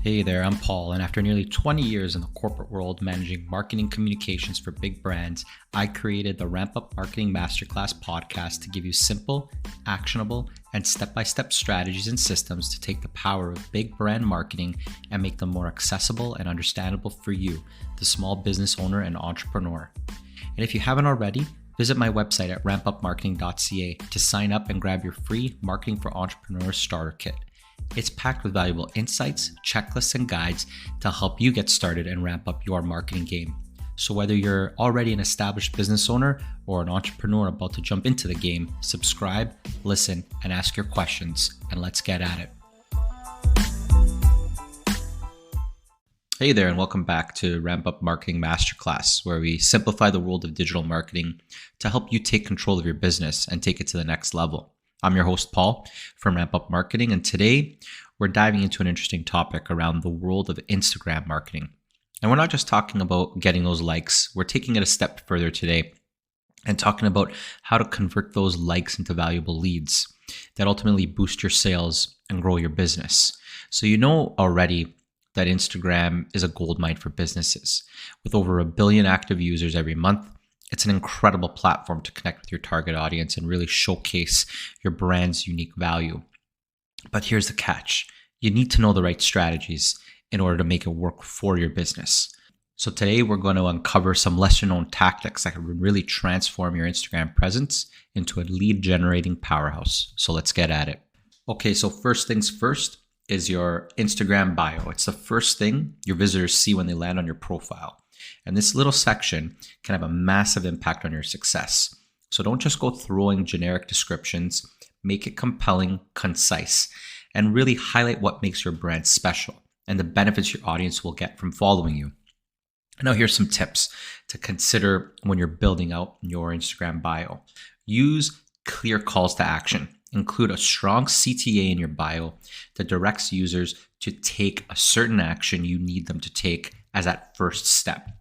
Hey there, I'm Paul, and after nearly 20 years in the corporate world managing marketing communications for big brands, I created the Ramp Up Marketing Masterclass podcast to give you simple, actionable, and step-by-step strategies and systems to take the power of big brand marketing and make them more accessible and understandable for you, the small business owner and entrepreneur. And if you haven't already, visit my website at rampupmarketing.ca to sign up and grab your free Marketing for Entrepreneurs starter kit. It's packed with valuable insights, checklists, and guides to help you get started and ramp up your marketing game. So whether you're already an established business owner or an entrepreneur about to jump into the game, subscribe, listen, and ask your questions, and let's get at it. Hey there, and welcome back to Ramp Up Marketing Masterclass, where we simplify the world of digital marketing to help you take control of your business and take it to the next level. I'm your host, Paul, from Ramp Up Marketing, and today we're diving into an interesting topic around the world of Instagram marketing. And we're not just talking about getting those likes, we're taking it a step further today and talking about how to convert those likes into valuable leads that ultimately boost your sales and grow your business. So you know already that Instagram is a goldmine for businesses. With over 1 billion active users every month, it's an incredible platform to connect with your target audience and really showcase your brand's unique value. But here's the catch. You need to know the right strategies in order to make it work for your business. So today we're going to uncover some lesser known tactics that can really transform your Instagram presence into a lead generating powerhouse. So let's get at it. Okay, so first things first is your Instagram bio. It's the first thing your visitors see when they land on your profile. And this little section can have a massive impact on your success. So don't just go throwing generic descriptions, make it compelling, concise, and really highlight what makes your brand special and the benefits your audience will get from following you. Now here's some tips to consider when you're building out your Instagram bio. Use clear calls to action. Include a strong CTA in your bio that directs users to take a certain action you need them to take as that first step.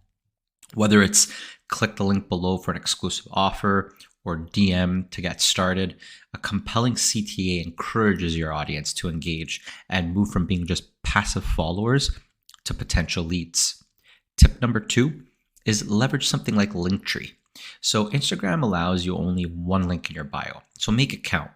Whether it's click the link below for an exclusive offer or DM to get started, a compelling CTA encourages your audience to engage and move from being just passive followers to potential leads. Tip number 2 is leverage something like Linktree. So Instagram allows you only one link in your bio, so make it count.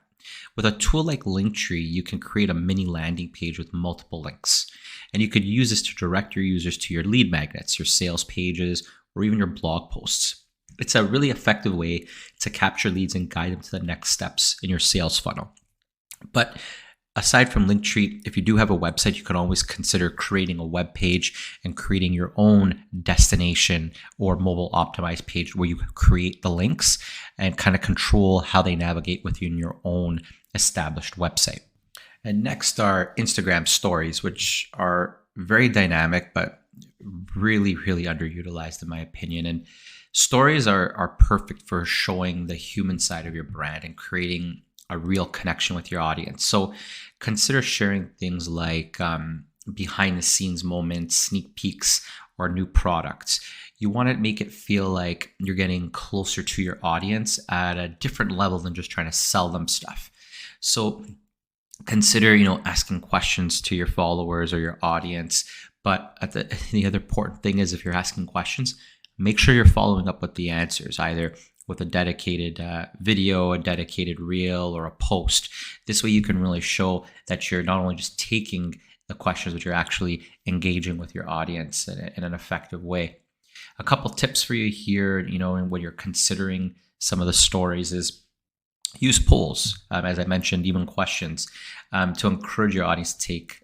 With a tool like Linktree, you can create a mini landing page with multiple links. And you could use this to direct your users to your lead magnets, your sales pages, or even your blog posts. It's a really effective way to capture leads and guide them to the next steps in your sales funnel. But aside from Linktree, if you do have a website, you can always consider creating a web page and creating your own destination or mobile optimized page where you create the links and kind of control how they navigate with you in your own established website. And next are Instagram stories, which are very dynamic, but really, really underutilized in my opinion. And stories are perfect for showing the human side of your brand and creating a real connection with your audience. So consider sharing things like behind the scenes moments, sneak peeks, or new products. You want to make it feel like you're getting closer to your audience at a different level than just trying to sell them stuff. So consider, asking questions to your followers or your audience. But the other important thing is if you're asking questions, make sure you're following up with the answers, either with a dedicated video, a dedicated reel, or a post. This way you can really show that you're not only just taking the questions, but you're actually engaging with your audience in an effective way. A couple tips for you here, and when you're considering some of the stories is use polls, as I mentioned, even questions, to encourage your audience to take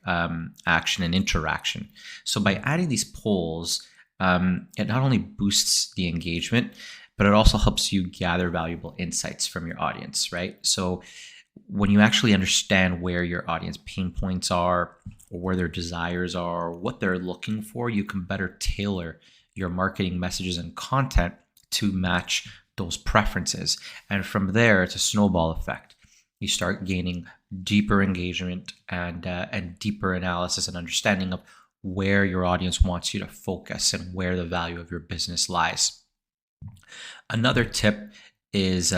action and interaction. So by adding these polls, it not only boosts the engagement, but it also helps you gather valuable insights from your audience, right? So when you actually understand where your audience pain points are, or where their desires are, or what they're looking for, you can better tailor your marketing messages and content to match those preferences. And from there, it's a snowball effect. You start gaining deeper engagement and deeper analysis and understanding of where your audience wants you to focus and where the value of your business lies. Another tip is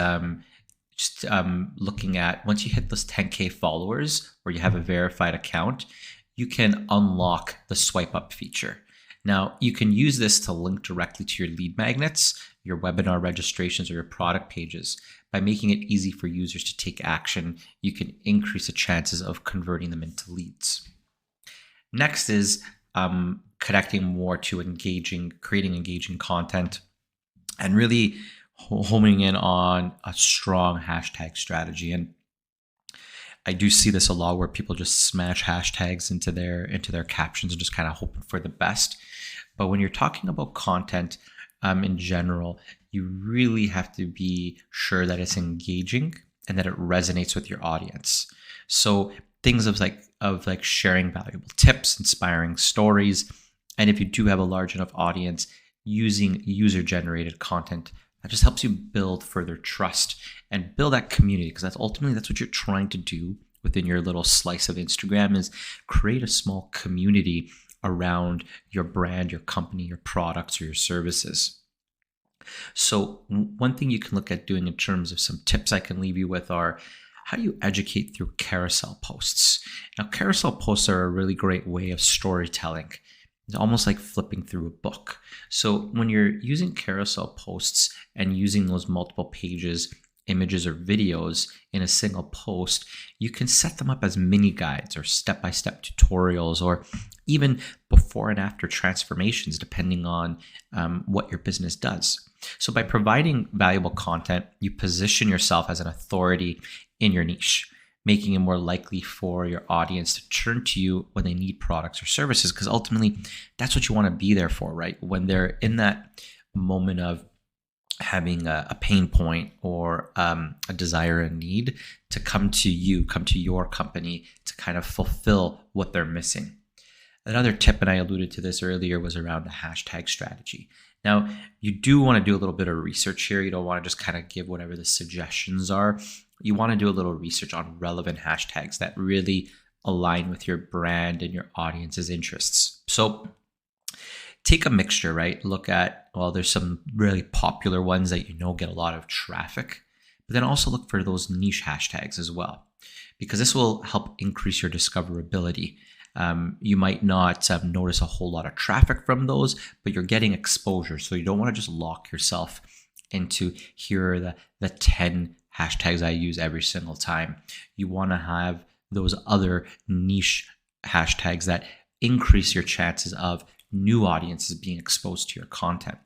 looking at once you hit those 10K followers or you have a verified account, you can unlock the swipe up feature. Now, you can use this to link directly to your lead magnets, your webinar registrations, or your product pages. By making it easy for users to take action, you can increase the chances of converting them into leads. Next is connecting more to creating engaging content, and really homing in on a strong hashtag strategy. And I do see this a lot where people just smash hashtags into their captions and just kind of hoping for the best. But when you're talking about content in general, you really have to be sure that it's engaging and that it resonates with your audience. So things of like sharing valuable tips, inspiring stories, and if you do have a large enough audience, using user-generated content that just helps you build further trust and build that community, because that's what you're trying to do within your little slice of Instagram, is create a small community around your brand, your company, your products, or your services. So one thing you can look at doing in terms of some tips I can leave you with are, how do you educate through carousel posts? Now, carousel posts are a really great way of storytelling. It's almost like flipping through a book. So when you're using carousel posts and using those multiple pages, images, or videos in a single post, you can set them up as mini guides or step-by-step tutorials, or even before and after transformations, depending on what your business does. So by providing valuable content, you position yourself as an authority in your niche, making it more likely for your audience to turn to you when they need products or services, because ultimately that's what you want to be there for, right? When they're in that moment of having a pain point or a desire and need, to come to your company to kind of fulfill what they're missing. Another tip, and I alluded to this earlier, was around the hashtag strategy. Now, you do want to do a little bit of research here. You don't want to just kind of give whatever the suggestions are. You want to do a little research on relevant hashtags that really align with your brand and your audience's interests. So take a mixture, right? Look at, well, there's some really popular ones that get a lot of traffic, but then also look for those niche hashtags as well, because this will help increase your discoverability. You might not notice a whole lot of traffic from those, but you're getting exposure. So you don't want to just lock yourself into, here are the 10 hashtags I use every single time. You want to have those other niche hashtags that increase your chances of new audiences being exposed to your content.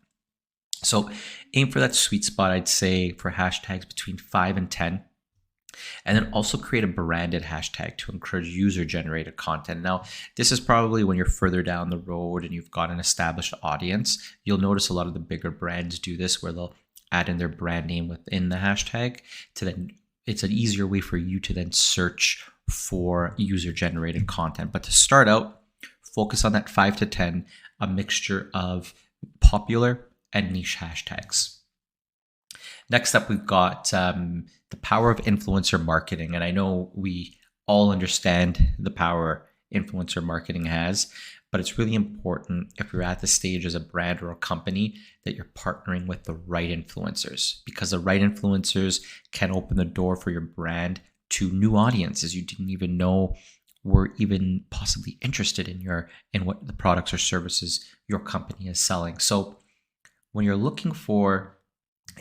So aim for that sweet spot, I'd say, for hashtags between 5 and 10. And then also create a branded hashtag to encourage user-generated content. Now, this is probably when you're further down the road and you've got an established audience. You'll notice a lot of the bigger brands do this, where they'll add in their brand name within the hashtag it's an easier way for you to then search for user-generated content. But to start out, focus on that 5 to 10, a mixture of popular and niche hashtags. Next up, we've got the power of influencer marketing. And I know we all understand the power influencer marketing has, but it's really important, if you're at the stage as a brand or a company, that you're partnering with the right influencers, because the right influencers can open the door for your brand to new audiences you didn't even know were even possibly interested in what the products or services your company is selling. So when you're looking for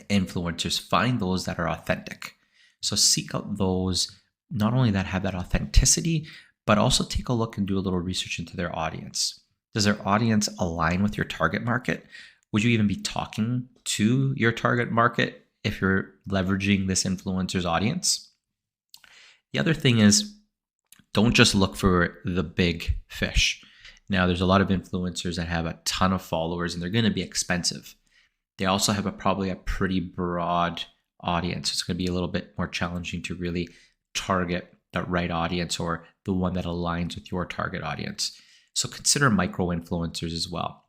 influencers, find those that are authentic. So seek out those, not only that have that authenticity, but also take a look and do a little research into their audience. Does their audience align with your target market? Would you even be talking to your target market if you're leveraging this influencer's audience? The other thing is, don't just look for the big fish. Now, there's a lot of influencers that have a ton of followers and they're going to be expensive. They also have probably a pretty broad audience. It's going to be a little bit more challenging to really target the right audience, or the one that aligns with your target audience. So consider micro influencers as well,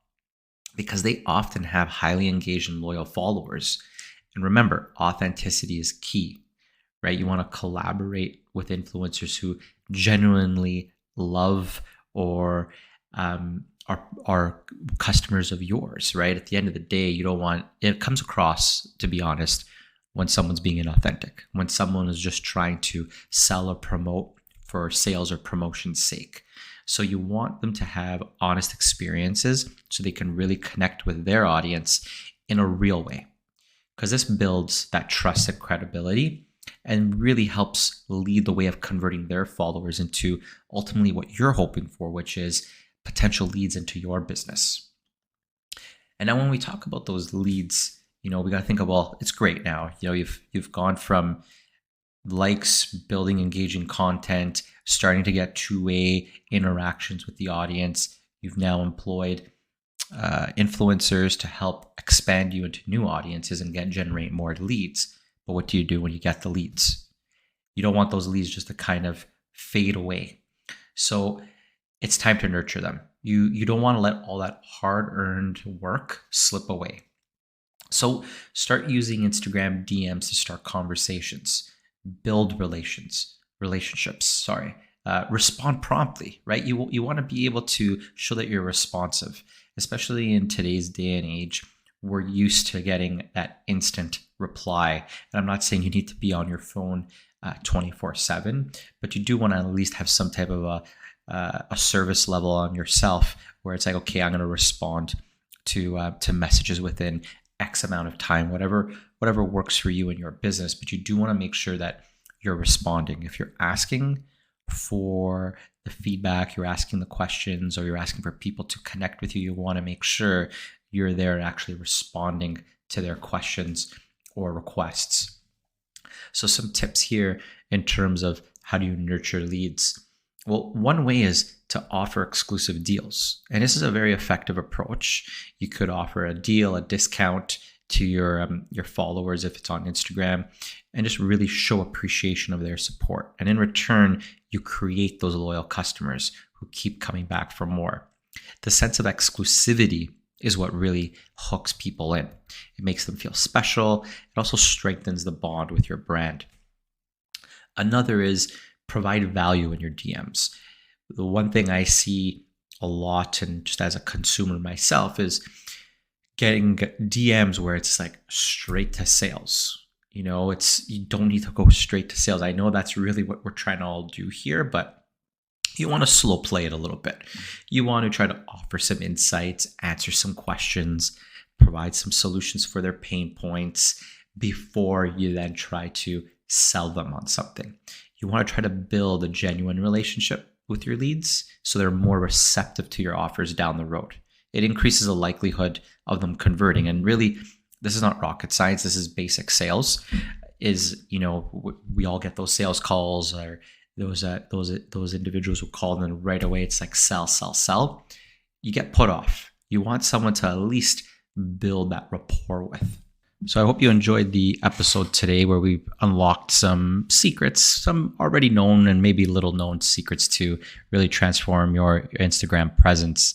because they often have highly engaged and loyal followers. And remember, authenticity is key, right? You want to collaborate with influencers who genuinely love or are customers of yours, right? At the end of the day, you don't want, it comes across, to be honest, when someone's being inauthentic, when someone is just trying to sell or promote for sales or promotion's sake. So you want them to have honest experiences so they can really connect with their audience in a real way, because this builds that trust and credibility and really helps lead the way of converting their followers into ultimately what you're hoping for, which is potential leads into your business. And now when we talk about those leads, we got to think of, well, it's great now. You've gone from likes, building engaging content, starting to get two-way interactions with the audience. You've now employed influencers to help expand you into new audiences and generate more leads. But what do you do when you get the leads? You don't want those leads just to kind of fade away. So it's time to nurture them. You don't want to let all that hard-earned work slip away. So start using Instagram DMs to start conversations, build relationships. Respond promptly, right? You want to be able to show that you're responsive, especially in today's day and age. We're used to getting that instant reply. And I'm not saying you need to be on your phone 24/7, but you do want to at least have some type of a service level on yourself where it's like, okay, I'm going to respond to messages within X amount of time, whatever works for you in your business. But you do want to make sure that you're responding. If you're asking for the feedback, you're asking the questions, or you're asking for people to connect with you, you want to make sure you're there and actually responding to their questions or requests. So some tips here in terms of how do you nurture leads. Well, one way is to offer exclusive deals. And this is a very effective approach. You could offer a deal, a discount to your followers if it's on Instagram, and just really show appreciation of their support. And in return, you create those loyal customers who keep coming back for more. The sense of exclusivity is what really hooks people in. It makes them feel special. It also strengthens the bond with your brand. Another is provide value in your DMs. The one thing I see a lot, and just as a consumer myself, is getting DMs where it's like straight to sales. You don't need to go straight to sales. I know that's really what we're trying to all do here, but you want to slow play it a little bit. You want to try to offer some insights, answer some questions, provide some solutions for their pain points before you then try to sell them on something. You want to try to build a genuine relationship with your leads so they're more receptive to your offers down the road. It increases the likelihood of them converting. And really, this is not rocket science. This is basic sales. We all get those sales calls, or those individuals who call, and then right away it's like sell, sell, sell. You get put off. You want someone to at least build that rapport with. So I hope you enjoyed the episode today where we unlocked some secrets, some already known and maybe little known secrets to really transform your Instagram presence.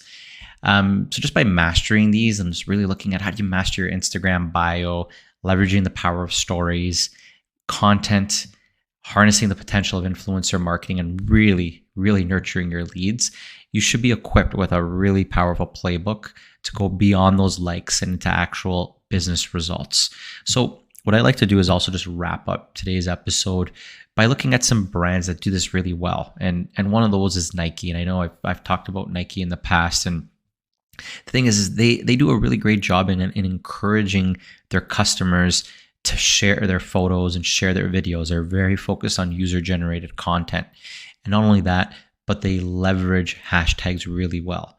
So just by mastering these and just really looking at how do you master your Instagram bio, leveraging the power of stories, content, harnessing the potential of influencer marketing, and really, really nurturing your leads, you should be equipped with a really powerful playbook to go beyond those likes and into actual business results. So what I like to do is also just wrap up today's episode by looking at some brands that do this really well. And one of those is Nike. And I know I've talked about Nike in the past, and the thing is they do a really great job in encouraging their customers to share their photos and share their videos. They're very focused on user-generated content. And not only that, but they leverage hashtags really well.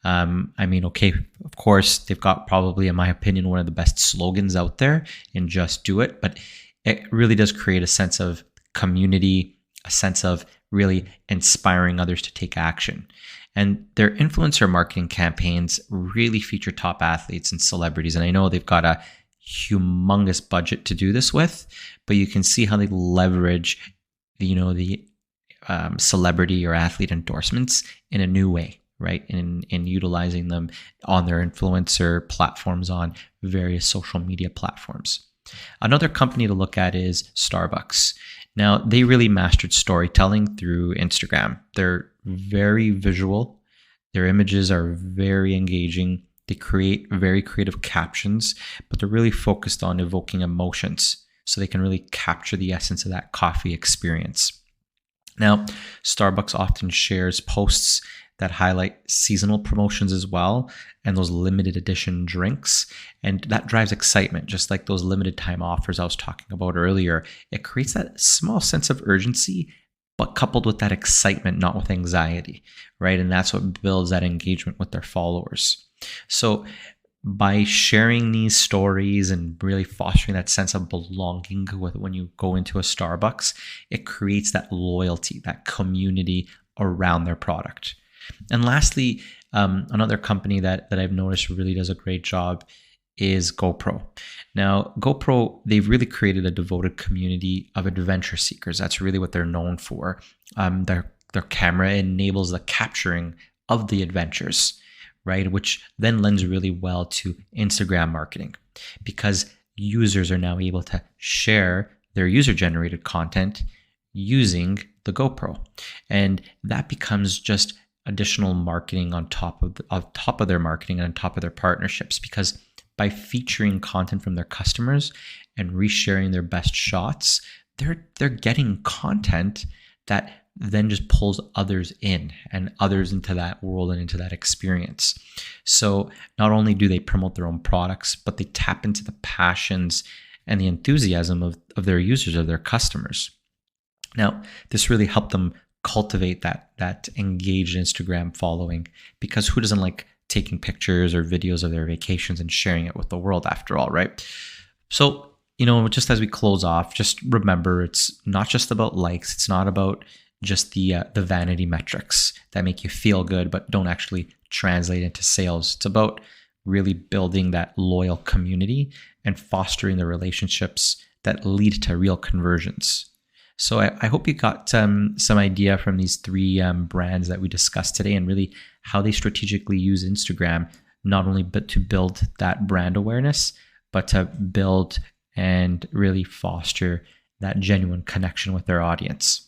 Of course, they've got probably, in my opinion, one of the best slogans out there in Just Do It, but it really does create a sense of community, a sense of really inspiring others to take action. And their influencer marketing campaigns really feature top athletes and celebrities. And I know they've got a humongous budget to do this with, but you can see how they leverage, the celebrity or athlete endorsements in a new way, right? In utilizing them on their influencer platforms on various social media platforms. Another company to look at is Starbucks. Now, they really mastered storytelling through Instagram. They're very visual. Their images are very engaging. They create very creative captions, but they're really focused on evoking emotions so they can really capture the essence of that coffee experience. Now, Starbucks often shares posts that highlight seasonal promotions as well, and those limited edition drinks. And that drives excitement, just like those limited time offers I was talking about earlier. It creates that small sense of urgency, but coupled with that excitement, not with anxiety, right? And that's what builds that engagement with their followers. So by sharing these stories and really fostering that sense of belonging when you go into a Starbucks, it creates that loyalty, that community around their product. And lastly, another company that I've noticed really does a great job is GoPro. Now, GoPro, they've really created a devoted community of adventure seekers. That's really what they're known for. Their camera enables the capturing of the adventures, right? Which then lends really well to Instagram marketing, because users are now able to share their user-generated content using the GoPro. And that becomes just additional marketing on top of their marketing and on top of their partnerships, because by featuring content from their customers and resharing their best shots, they're getting content that then just pulls others in and others into that world and into that experience. So not only do they promote their own products, but they tap into the passions and the enthusiasm of their users, of their customers. Now, this really helped them cultivate that engaged Instagram following, because who doesn't like taking pictures or videos of their vacations and sharing it with the world after all, right? So, just as we close off, just remember, it's not just about likes. It's not about just the vanity metrics that make you feel good but don't actually translate into sales. It's about really building that loyal community and fostering the relationships that lead to real conversions. So I hope you got some idea from these three brands that we discussed today, and really how they strategically use Instagram, not only but to build that brand awareness, but to build and really foster that genuine connection with their audience.